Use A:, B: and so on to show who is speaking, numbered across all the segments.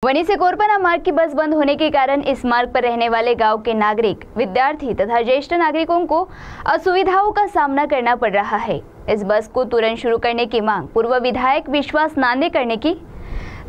A: वनी से कोरपना मार्ग की बस बंद होने के कारण इस मार्ग पर रहने वाले गांव के नागरिक, विद्यार्थी तथा ज्येष्ठ नागरिकों को असुविधाओं का सामना करना पड़ रहा है। इस बस को तुरंत शुरू करने की मांग पूर्व विधायक विश्वास नांदे करने की।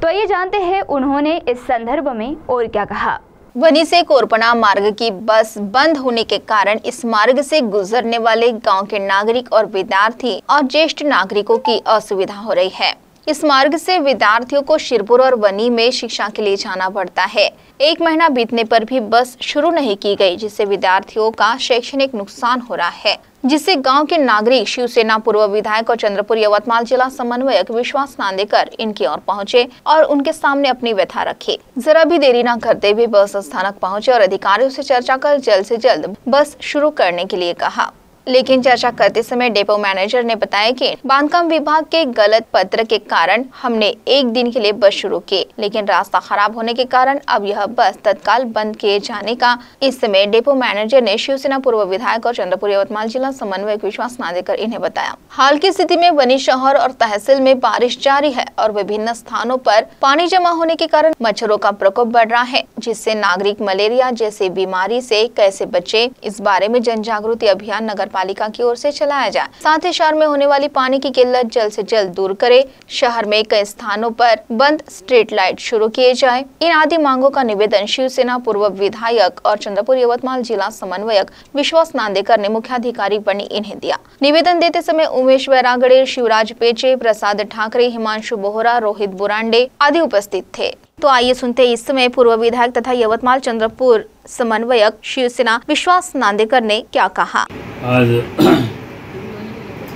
A: तो आइए जानते हैं उन्होंने इस संदर्भ में और क्या कहा।
B: वनी से कोरपना मार्ग की बस बंद होने के कारण इस मार्ग से गुजरने वाले गांव के नागरिक और विद्यार्थी और ज्येष्ठ नागरिकों की असुविधा हो रही है। इस मार्ग से विद्यार्थियों को शिरपुर और वनी में शिक्षा के लिए जाना पड़ता है। एक महीना बीतने पर भी बस शुरू नहीं की गई, जिससे विद्यार्थियों का शैक्षणिक नुकसान हो रहा है, जिससे गांव के नागरिक शिवसेना पूर्व विधायक और चंद्रपुर यवतमाल जिला समन्वयक विश्वास नांदेकर इनकी ओर पहुंचे और उनके सामने अपनी व्यथा रखी। जरा भी देरी न करते हुए बस स्थानक पहुंचे और अधिकारियों से चर्चा कर जल्द से जल्द बस शुरू करने के लिए कहा। लेकिन चर्चा करते समय डेपो मैनेजर ने बताया कि बांधकाम विभाग के गलत पत्र के कारण हमने एक दिन के लिए बस शुरू की, लेकिन रास्ता खराब होने के कारण अब यह बस तत्काल बंद किए जाने का इस समय डेपो मैनेजर ने शिवसेना पूर्व विधायक और चंद्रपुर यवतमाल जिला समन्वयक विश्वास नांदेकर इन्हें बताया। हाल की स्थिति में वनी शहर और तहसील में बारिश जारी है और विभिन्न स्थानों पर पानी जमा होने के कारण मच्छरों का प्रकोप बढ़ रहा है, जिससे नागरिक मलेरिया जैसी बीमारी से कैसे बचे, इस बारे में जन जागृति अभियान नगर पालिका की ओर से चलाया जाए। साथ ही शहर में होने वाली पानी की किल्लत जल्द से जल्द दूर करे। शहर में कई स्थानों पर बंद स्ट्रीट लाइट शुरू किए जाए। इन आदि मांगों का निवेदन शिवसेना पूर्व विधायक और चंद्रपुर यवतमाल जिला समन्वयक विश्वास नांदेकर ने मुख्याधिकारी बनी इन्हें दिया। निवेदन देते समय उमेश वैरागड़े, शिवराज पेचे, प्रसाद ठाकरे, हिमांशु बोहरा, रोहित बुरांडे आदि उपस्थित थे। तो आइए सुनते इस समय पूर्व विधायक तथा यवतमाल चंद्रपुर समन्वयक शिवसेना विश्वास नांदेकर ने क्या कहा।
C: आज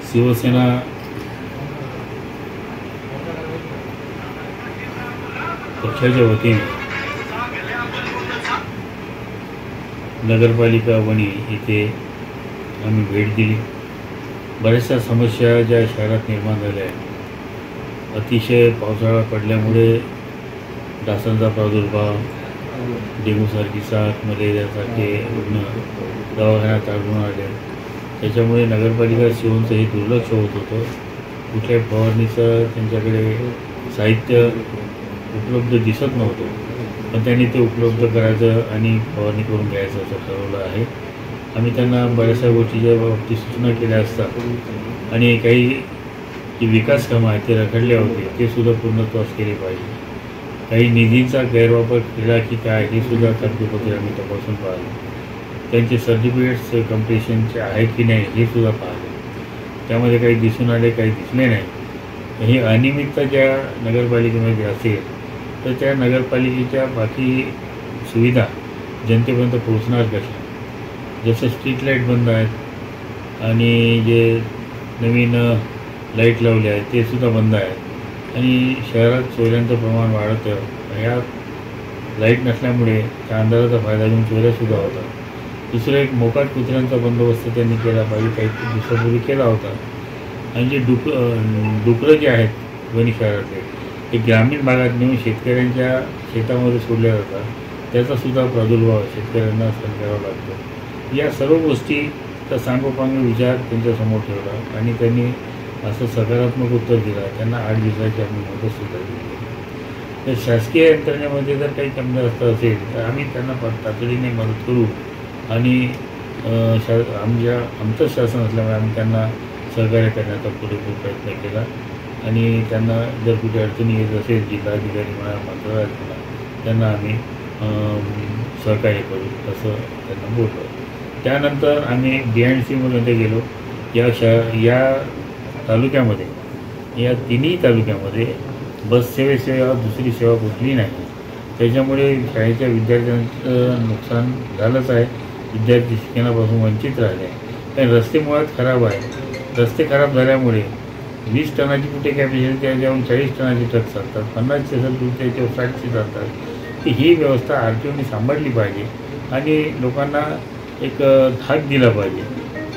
C: शिवसेना पक्षाच्या वतीने नगरपालिका वनी इथे आम्ही भेट दिली। बऱ्याचशा समस्या ज्या शहरात निर्माण झाल्या आहेत, अतिशय पावसाळा पडल्यामुळे डासांचा प्रादुर्भाव, डेंग्यूसारखी साथ, मलेरियासारखे रुग्ण दवाखान्यात आढळून आले। त्याच्यामुळे नगरपालिका शिवूनचं हे दुर्लक्ष होत होतं। कुठल्याही फवारणीचं त्यांच्याकडे साहित्य उपलब्ध दिसत नव्हतं, पण त्यांनी ते उपलब्ध करायचं आणि फवारणी करून घ्यायचं असं ठरवलं आहे। आम्ही त्यांना बऱ्याचशा गोष्टीच्या बाबतीत सूचना केल्या असतात आणि काही जी विकास कामं आहेत ते रखडले होते ते सुद्धा पूर्णत्वास केले पाहिजे। काही निधींचा गैरवापर केला की काय हे सुद्धा कागदपत्रे आम्ही तपासून पाहिलं। त्यांचे सर्टिफिकेट्स कम्प्लिशनचे आहेत की नाही हे सुद्धा पाहिलं। त्यामध्ये काही दिसून आले, काही दिसले नाही। ही अनियमितता ज्या नगरपालिकेमध्ये असेल तर त्या नगरपालिकेच्या बाकी सुविधा जनतेपर्यंत पोहोचणार कशा। जसं स्ट्रीट लाईट बंद आहेत आणि जे नवीन लाईट लावले आहेत ते सुद्धा बंद आहेत आणि शहरात चोऱ्यांचं प्रमाण वाढतं। या लाईट नसल्यामुळे त्या अंधाराचा फायदा घेऊन चोऱ्यासुद्धा होतात। दुसरं एक मोकाट कुत्र्यांचा बंदोबस्त त्यांनी केला पाहिजे, काही दिवसापूर्वी केला होता। आणि जे डुकरं जे आहेत वनी शहरातले ते ग्रामीण भागात नेऊन शेतकऱ्यांच्या शेतामध्ये सोडल्या जातात, त्याचासुद्धा प्रादुर्भाव शेतकऱ्यांना सहन करावा लागतो। या सर्व गोष्टीचा सांगोपांग विचार त्यांच्यासमोर ठेवला आणि त्यांनी असं सकारात्मक उत्तर दिलं। त्यांना 8 दिवसाची आम्ही मदतसुद्धा दिली। तर शासकीय यंत्रणेमध्ये जर काही कमतरता असेल तर आम्ही त्यांना तातडीने मदत करू आणि आमचं शासन असल्यामुळे आम्ही त्यांना सहकार्य करण्याचा पुरेपूर प्रयत्न केला आणि त्यांना जर कुठे अडचणी येत असेल जिल्हाधिकारी म्हणा, मंत्रालयात म्हणा, त्यांना आम्ही सहकार्य करू असं त्यांना बोललो। त्यानंतर आम्ही BNC मध्ये गेलो। या तालुक्यामध्ये, या तिन्ही तालुक्यामध्ये बस सेवेशिवाय दुसरी सेवा कुठली नाही। त्याच्यामुळे शाळेच्या विद्यार्थ्यांचं नुकसान झालंच आहे। विद्यार्थी शिक्षणापासून वंचित राहिले आहे। पण रस्ते मुळात खराब आहे। रस्ते खराब झाल्यामुळे 20 टनाची कुठे कॅपॅसिटी त्याच्याहून 40 टनाचे ट्रक चालतात, 50 असेल तर त्याच्यावर 60चे चालतात। ही व्यवस्था RTOने सांभाळली पाहिजे आणि लोकांना एक धाक दिला पाहिजे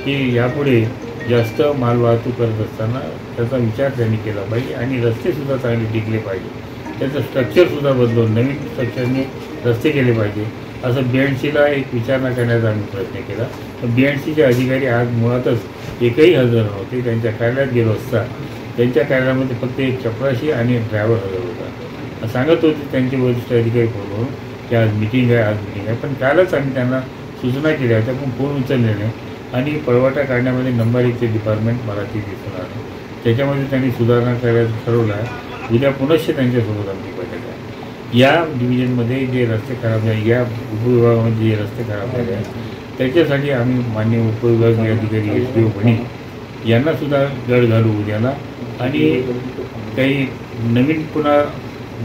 C: की यापुढे जास्त माल वाहतूक करत असताना त्याचा विचार त्यांनी केला पाहिजे आणि रस्तेसुद्धा चांगले टिकले पाहिजे। त्याचं स्ट्रक्चरसुद्धा बदलून नवीन स्ट्रक्चरने रस्ते केले पाहिजे असं BNCला एक विचारणा करण्याचा आम्ही प्रयत्न केला। तर BNCचे अधिकारी आज मुळातच एकही हजर नव्हते। त्यांच्या कार्यालयात गेलो असता त्यांच्या कार्यालयामध्ये फक्त एक चपराशी आणि ड्रायव्हर हजर होता। सांगत होते त्यांचे वरिष्ठ अधिकारी फोनवरून की आज मीटिंग आहे. पण कालच आम्ही त्यांना सूचना केल्या होत्या, पण फोन उचलले नाही. आणि पळवाटा काढण्यामध्ये नंबर 1चे डिपार्टमेंट मला ते दिसून आलं. त्याच्यामध्ये त्यांनी सुधारणा करायचं ठरवलं आहे. उद्या पुनश्च त्यांच्यासोबत आमची बैठक आहे. या डिव्हिजनमध्ये जे रस्ते खराब झाले, या उपविभागामध्ये जे रस्ते खराब झाले आहेत त्याच्यासाठी आम्ही माननीय उपविभागीय अधिकारी SDO म्हणे यांनासुद्धा गड घालू उद्याला. आणि काही नवीन पुन्हा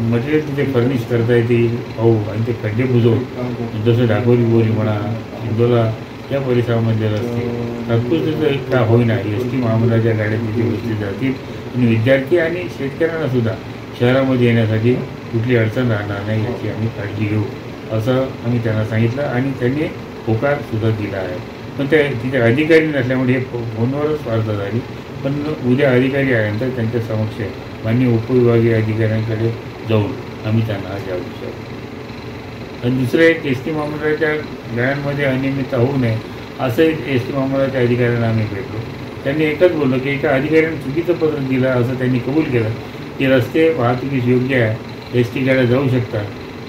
C: मटेरियल तिथे फर्निश करता येते पाहू आणि ते खड्डे बुजवू. जसं डाकोरी बोरी म्हणा, इंदोला या परिसरामध्ये रस्ते तात्पुरते का होईना ST महामंडळाच्या गाड्या तिथे व्यवस्थित जातील आणि विद्यार्थी आणि शेतकऱ्यांनासुद्धा शहरामध्ये येण्यासाठी कुठली अडचण राहणार नाही याची आम्ही काळजी घेऊ असं आम्ही त्यांना सांगितलं. आणि त्यांनी होकारसुद्धा दिला आहे. पण त्या तिथे अधिकारी नसल्यामुळे हे फोनवरच वार्ता झाली. पण उद्या अधिकारी आल्यानंतर त्यांच्या समक्ष माननीय उपविभागीय अधिकाऱ्यांकडे जाऊन आम्ही त्यांना आज विचारू. आणि दुसरं एक ST महामंडळाच्या गाड्यांमध्ये अनियमितता होऊ नये असं एक ST महामंडळाच्या अधिकाऱ्यांना आम्ही भेटलो. त्यांनी एकच बोललं की एका अधिकाऱ्याने चुकीचं पत्र दिलं असं त्यांनी कबूल केलं की रस्ते वाहतुकीस योग्य आहे, ST गाड्या जाऊ शकतात.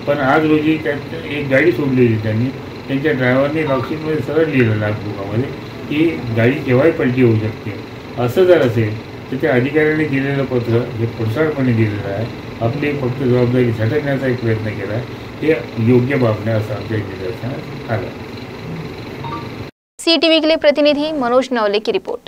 C: पण आज रोजी त्यात एक गाडी सोडली होती त्यांनी. त्यांच्या ड्रायव्हरने लॉकशीटमध्ये सरळ लिहिलं लॉगबुकामध्ये की गाडी केव्हाही पलटी होऊ शकते. असं जर असेल तर त्या अधिकाऱ्याने दिलेलं पत्र हे पुढसारपणे दिलेलं आहे. आपली फक्त जबाबदारी झटकण्याचा एक प्रयत्न केला आहे. हे योग्य बाब नाही असं आमच्या निदर्शनास आलं.
B: CTV के लिए प्रतिनिधि मनोज नवले की रिपोर्ट.